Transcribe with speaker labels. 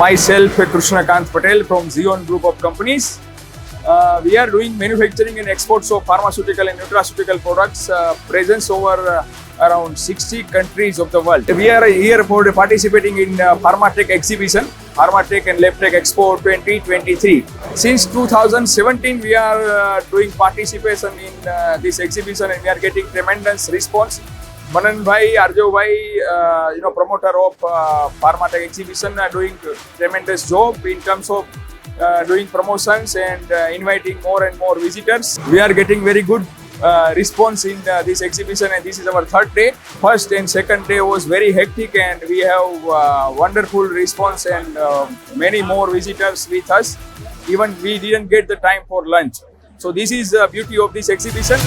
Speaker 1: Myself, Krushnakant Patel from Zeon Group of Companies. We are doing manufacturing and exports of pharmaceutical and nutraceutical products, presence over around 60 countries of the world. We are here for participating in Pharma Tech exhibition, Pharma Tech and Lab Tech Expo 2023. Since 2017, we are doing participation in this exhibition and we are getting tremendous response. Manan bhai, Arjo bhai, promoter of Pharma Tech exhibition, are doing tremendous job in terms of doing promotions and inviting more and more visitors. We are getting very good response in this exhibition, and this is our third day. First and second day was very hectic, and we have wonderful response and many more visitors with us. Even we didn't get the time for lunch. So this is the beauty of this exhibition.